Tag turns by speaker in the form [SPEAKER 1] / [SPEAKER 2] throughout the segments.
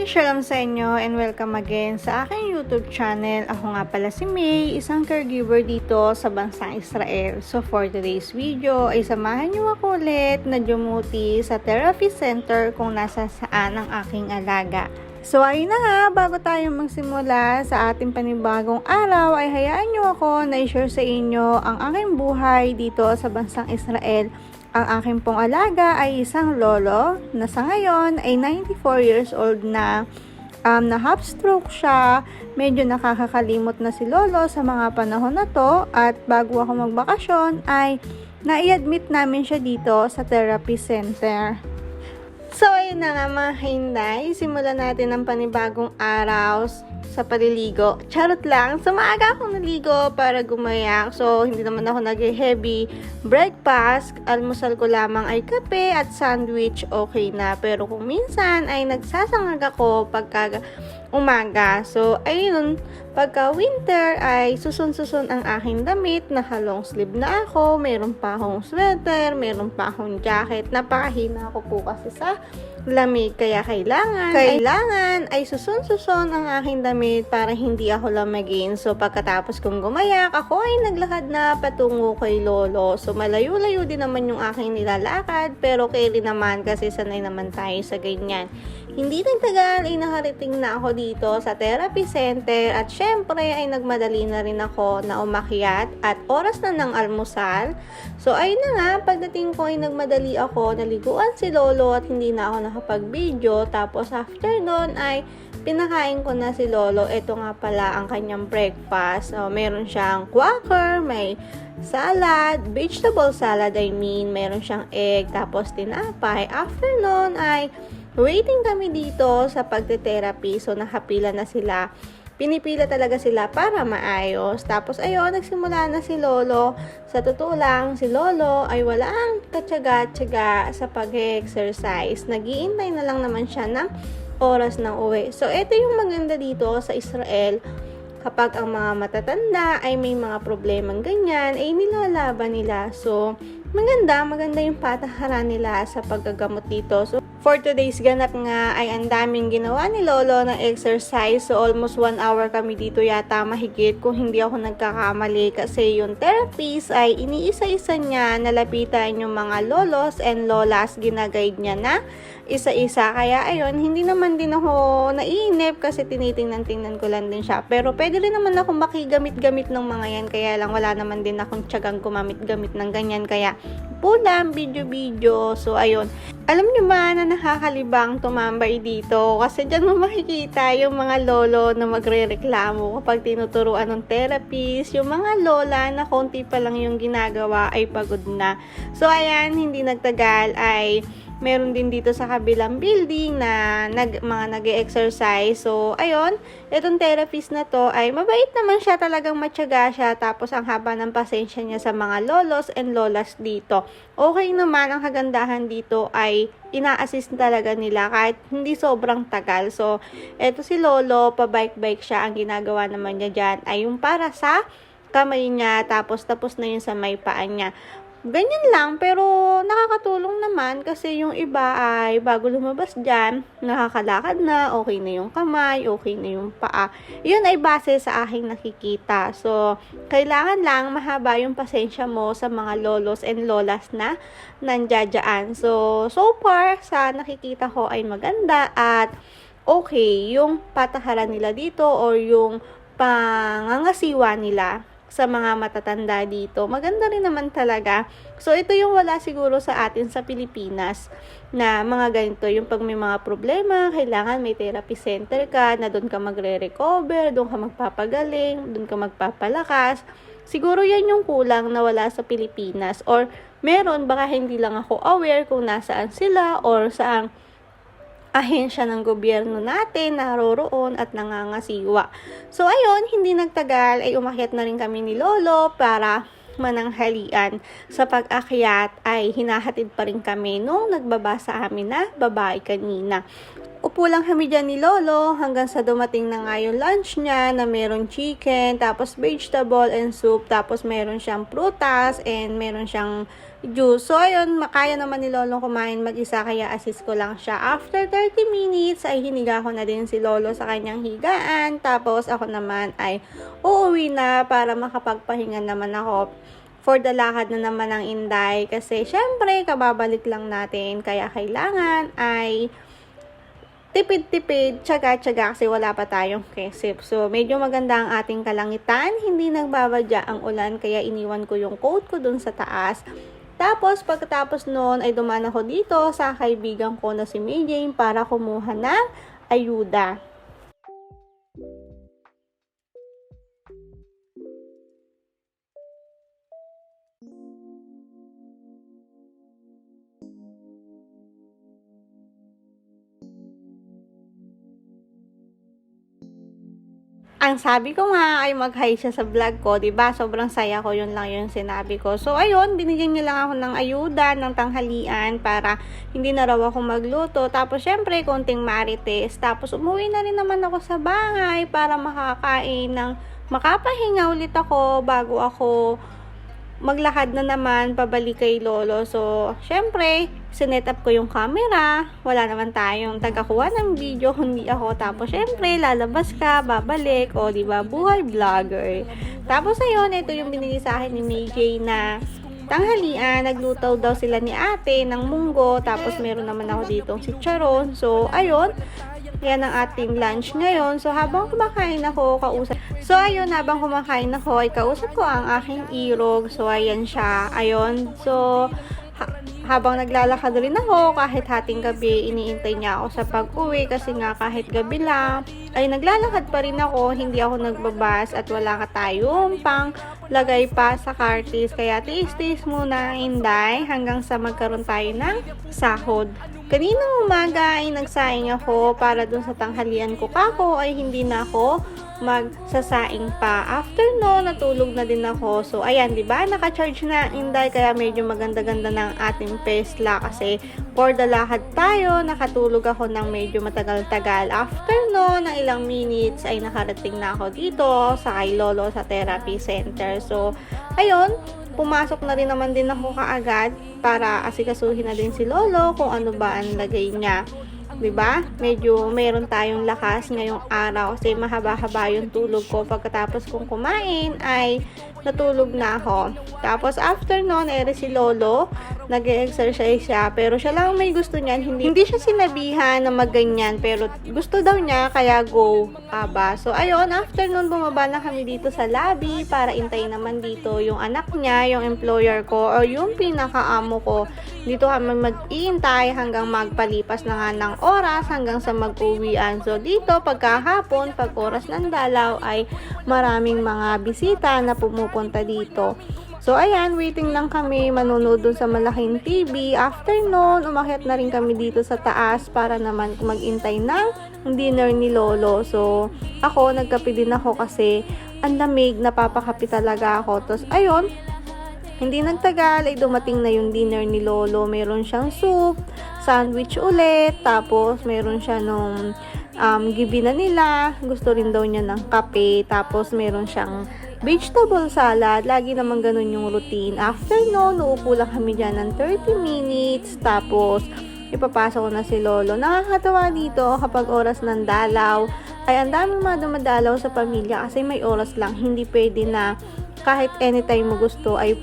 [SPEAKER 1] Shalom sa inyo and welcome again sa aking YouTube channel. Ako nga pala si May, isang caregiver dito sa bansang Israel. So for today's video ay samahan niyo ako ulit na dumuti sa therapy center kung nasa saan ang aking alaga. So ayun na nga, bago tayo magsimula sa ating panibagong araw ay hayaan niyo ako na i-share sa inyo ang aking buhay dito sa bansang Israel. Ang aking pong alaga ay isang lolo na sa ngayon ay 94 years old na. Na half stroke siya. Medyo nakakakalimot na si lolo sa mga panahon na to. At bago ako magbakasyon ay nai-admit namin siya dito sa therapy center. So ayun na nga mga hinday, simulan natin ang panibagong araw sa paliligo. Charot lang, sa maaga akong naligo para gumayak. So hindi naman ako nag-heavy breakfast. Almusal ko lamang ay kape at sandwich, okay na. Pero kung minsan ay nagsasangag ako pagka umaga. So ayun, pagka winter ay susun-susun ang aking damit. Naka-long sleeve na ako. Meron pa akong sweater, meron pa akong jacket. Napakahina ako po kasi sa lamig, kaya kailangan ay susun-susun ang aking damit para hindi ako lamigin. So pagkatapos kong gumayak, ako ay naglakad na patungo kay lolo. So malayo-layo din naman yung aking nilalakad, pero carry naman kasi sanay naman tayo sa ganyan. Hindi nagtagal ay nakarating na ako dito sa therapy center at syempre ay nagmadali na rin ako na umakyat at oras na ng almusal. So ayun na nga, pagdating ko ay nagmadali ako, naliguan si lolo at hindi na ako nakapag-video. Tapos after nun ay pinakain ko na si lolo. Ito nga pala ang kanyang breakfast. So, meron siyang quaker, may salad, vegetable salad meron siyang egg, tapos tinapay. After nun ay waiting kami dito sa pagte-therapy. So, nakapila na sila. Pinipila talaga sila para maayos. Tapos, ayun, nagsimula na si lolo. Sa totoo lang, si lolo ay walang katsaga-tsaga sa pag-exercise. Nag-iintay na lang naman siya ng oras ng uwi. So, ito yung maganda dito sa Israel. Kapag ang mga matatanda ay may mga problemang ganyan, ay nilalaban nila. So, maganda yung patakaran nila sa paggagamot dito. So, for today's ganap nga ay ang daming ginawa ni lolo ng exercise. So, almost 1 hour kami dito yata mahigit kung hindi ako nagkakamali. Kasi yung therapist ay iniisa-isa niya, nalapitan yung mga lolos and lolas, ginaguide niya na isa-isa. Kaya ayun, hindi naman din ako naiinip kasi tinitingnan-tingnan ko lang din siya. Pero pwede rin naman ako makigamit-gamit ng mga yan. Kaya lang wala naman din akong tiyagang gumamit-gamit ng ganyan. Kaya pulang video-video. So ayun, alam nyo ba na nakakalibang tumambay dito? Kasi dyan mo makikita yung mga lolo na magre-reklamo kapag tinuturuan ng therapist. Yung mga lola na konti pa lang yung ginagawa ay pagod na. So ayan, hindi nagtagal ay meron din dito sa kabilang building na mga nag-exercise. So, ayun, itong therapist na to ay mabait naman siya, talagang matyaga siya. Tapos, ang haba ng pasensya niya sa mga lolos and lolas dito. Okay naman, ang kagandahan dito ay ina-assist talaga nila kahit hindi sobrang tagal. So, eto si lolo, pa-bike-bike siya. Ang ginagawa naman niya dyan ay yung para sa kamay niya. Tapos na yun sa may paa niya. Ganyan lang, pero nakakatulong naman kasi yung iba ay bago lumabas dyan, nakakalakad na, okay na yung kamay, okay na yung paa. Yun ay base sa aking nakikita. So, kailangan lang mahaba yung pasensya mo sa mga lolos and lolas na nandiyadyaan. So far, sa nakikita ko ay maganda at okay yung patakaran nila dito or yung pangangasiwa nila sa mga matatanda dito. Maganda rin naman talaga. So, ito yung wala siguro sa atin sa Pilipinas na mga ganito. Yung pag may mga problema, kailangan may therapy center ka, na doon ka magre-recover, doon ka magpapagaling, doon ka magpapalakas. Siguro yan yung kulang na wala sa Pilipinas. Or meron, baka hindi lang ako aware kung nasaan sila or saang ahensya ng gobyerno natin naroroon at nangangasiwa. So ayun, hindi nagtagal ay umakyat na rin kami ni lolo para mananghalian. Sa pag-akyat ay hinahatid pa rin kami nung nagbaba sa amin na babae kanina. Upo lang kami dyan ni lolo hanggang sa dumating na nga yung lunch niya na meron chicken, tapos vegetable and soup, tapos meron siyang prutas and meron siyang juice. So, ayun, makaya naman ni Lolo kumain mag-isa, kaya assist ko lang siya. After 30 minutes, ay hiniga ko na din si Lolo sa kanyang higaan. Tapos, ako naman ay uuwi na para makapagpahinga naman ako for the lakad na naman ng Inday. Kasi, syempre, kababalik lang natin. Kaya, kailangan ay tipid-tipid, tsaga-tsaga kasi wala pa tayong kesip. So, medyo maganda ang ating kalangitan. Hindi nagbabadya ang ulan, kaya iniwan ko yung coat ko dun sa taas. Tapos, pagkatapos noon ay dumaan ako dito sa kaibigan ko na si May Jane para kumuha ng ayuda. Ang sabi ko nga ay mag-hi siya sa vlog ko, 'di ba? Sobrang saya ko, yun lang yung sinabi ko. So ayun, binigyan niya lang ako ng ayuda ng tanghalian para hindi na raw ako magluto. Tapos syempre, konting marites. Tapos umuwi na rin naman ako sa bahay para makakain ng makapahinga ulit ako bago ako maglakad na naman pabalik kay Lolo. So, syempre, sinet up ko yung camera. Wala naman tayong tagakuha ng video, kundi ako. Tapos, syempre, lalabas ka, babalik. O, diba, buhay vlogger. Tapos, ayun, ito yung binigay sa akin ni May J na tanghalian. Nagluto daw sila ni ate ng munggo. Tapos, meron naman ako ditong si Charon. So, ayun. Yan ang ating lunch ngayon. So, habang kumakain ako, habang kumakain ako, ay kausap ko ang aking irog. So, ayan siya. Ayun. So, habang naglalakad rin ako, kahit hating gabi, iniintay niya ako sa pag-uwi. Kasi nga, kahit gabi lang, ay naglalakad pa rin ako. Hindi ako nagbabas at wala ka tayong pang lagay pa sa kartis. Kaya, tiis-tiis muna, Inday, hanggang sa magkaroon tayo ng sahod. Kaninang umaga ay nagsaing ako para dun sa tanghalian ko. Kako ay hindi na ako magsasaing pa. After no, natulog na din ako. So, ayan, di ba? Naka-charge na, Inday, kaya medyo maganda-ganda ng ating pesla kasi for the lakad tayo, nakatulog ako ng medyo matagal-tagal. After no, ng ilang minutes ay nakarating na ako dito sa kay Lolo sa therapy center. So, ayun, pumasok na rin naman din ako kaagad para asikasuhin na din si Lolo kung ano ba ang lagay niya. 'Di ba? Medyo meron tayong lakas ngayong araw kasi mahaba-haba yung tulog ko. Pagkatapos kong kumain ay natulog na ako. Tapos after noon, si Lolo, nag-exercise siya. Pero siya lang may gusto niyan. Hindi siya sinabihan na magganyan. Pero gusto daw niya, kaya go, aba. So ayun, after noon, bumaba na kami dito sa lobby para intayin naman dito yung anak niya, yung employer ko, o yung pinaka-amo ko. Dito kami mag-iintay hanggang magpalipas na nga ng oras hanggang sa mag-uwian. So dito, pagkahapon, pag oras ng dalaw, ay maraming mga bisita na pumupunta dito. So ayan, waiting lang kami, manonood dun sa malaking TV. After noon, umakyat na rin kami dito sa taas para naman mag-intay ng dinner ni Lolo. So ako, nagkape din ako kasi ang lamig, napapakape talaga ako. Tapos ayun, hindi nagtagal ay dumating na yung dinner ni Lolo. Meron siyang soup, sandwich ulit, tapos meron siya nung gibi na nila. Gusto rin daw niya ng kape, tapos meron siyang vegetable salad. Lagi naman ganun yung routine. After noon, uupo lang kami dyan ng 30 minutes, tapos ipapasok ko na si Lolo. Nakakatawa dito kapag oras ng dalaw ay ang daming mga dumadalaw sa pamilya kasi may oras lang. Hindi pwede na kahit anytime mo gusto ay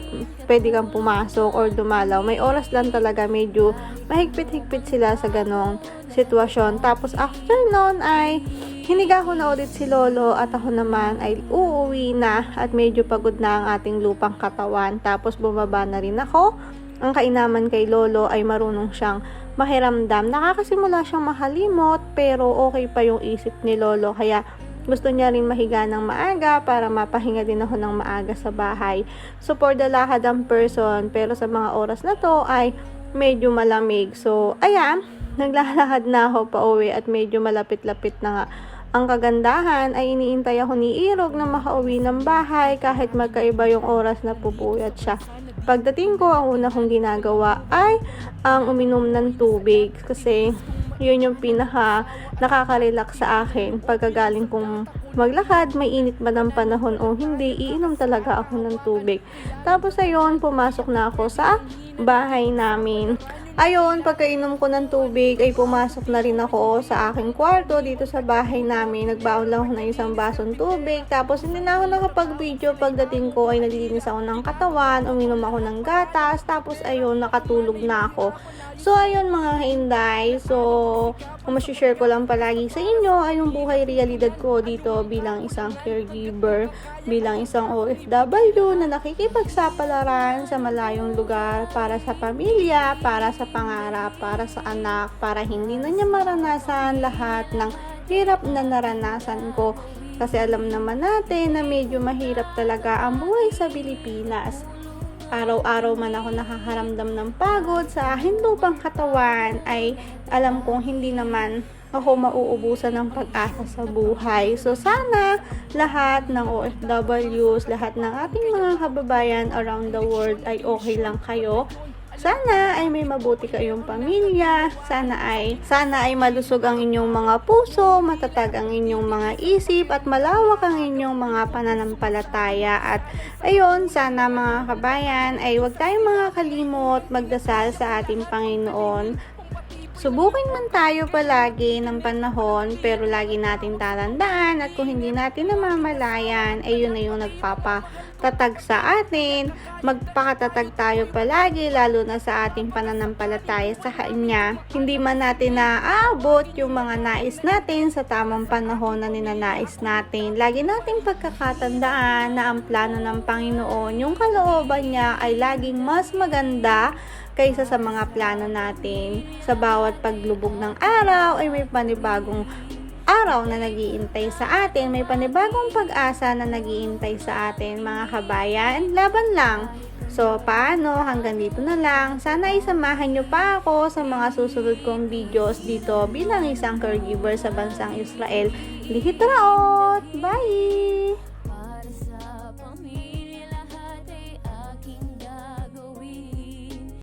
[SPEAKER 1] pwede kang pumasok or dumalaw. May oras lang talaga, medyo mahigpit-higpit sila sa ganong sitwasyon. Tapos after noon ay hiniga ko na ulit si Lolo at ako naman ay uuwi na at medyo pagod na ang ating lupang katawan. Tapos bumaba na rin ako. Ang kainaman kay Lolo ay marunong siyang mahiramdam. Nakakasimula siyang mahalimot pero okay pa yung isip ni Lolo, kaya gusto niya rin mahiga ng maaga para mapahinga din ako ng maaga sa bahay. So for the lakad ang person, pero sa mga oras na to ay medyo malamig. So ayan, naglalakad na ako pa uwi at medyo malapit-lapit na nga. Ang kagandahan ay iniintay ako ni Irog na makauwi ng bahay kahit magkaiba yung oras na pupuyat siya. Pagdating ko, ang una kong ginagawa ay ang uminom ng tubig kasi Yun yung pinaka nakaka-relax sa akin. Pagkagaling kong maglakad, may init ba ng panahon o hindi, iinom talaga ako ng tubig. Tapos ayun, pumasok na ako sa bahay namin. Ayun, pagkainom ko ng tubig ay pumasok na rin ako sa aking kwarto dito sa bahay namin. Nagbaon lang ako ng isang basong tubig. Tapos hindi na ako nakapag-video. Pagdating ko ay naglilinis ako ng katawan, uminom ako ng gatas. Tapos ayun, nakatulog na ako. So ayun mga hinday. So kung share ko lang palagi sa inyo ay yung buhay realidad ko dito bilang isang caregiver, bilang isang OFW na nakikipagsapalaran sa malayong lugar para sa pamilya, para sa pangarap, para sa anak, para hindi na niya maranasan lahat ng hirap na naranasan ko. Kasi alam naman natin na medyo mahirap talaga ang buhay sa Pilipinas. Araw-araw man ako nakakaramdam ng pagod sa aking lupang katawan, ay alam kong hindi naman ako mauubusan ng pag-asa sa buhay. So sana lahat ng OFWs, lahat ng ating mga kababayan around the world ay okay lang kayo. Sana ay may mabuti kayong pamilya. Sana ay malusog ang inyong mga puso, matatag ang inyong mga isip, at malawak ang inyong mga pananampalataya. At ayun, sana mga kabayan ay huwag tayong makakalimot magdasal sa ating Panginoon. Subukin man tayo palagi ng panahon, pero lagi natin tatandaan at kung hindi natin namamalayan, ay yun na yung nagpapatatag sa atin. Magpakatatag tayo palagi, lalo na sa ating pananampalataya sa Kanya. Hindi man natin naaabot yung mga nais natin sa tamang panahon na ninanais natin. Lagi nating pagkakatandaan na ang plano ng Panginoon, yung kalooban niya ay laging mas maganda kaysa sa mga plano natin. Sa bawat paglubog ng araw ay may panibagong araw na nag-iintay sa atin, may panibagong pag-asa na nag-iintay sa atin, mga kabayan. Laban lang. So, paano? Hanggang dito na lang. Sana isamahan nyo pa ako sa mga susunod kong videos dito bilang isang caregiver sa bansang Israel. Lihit raot! Bye!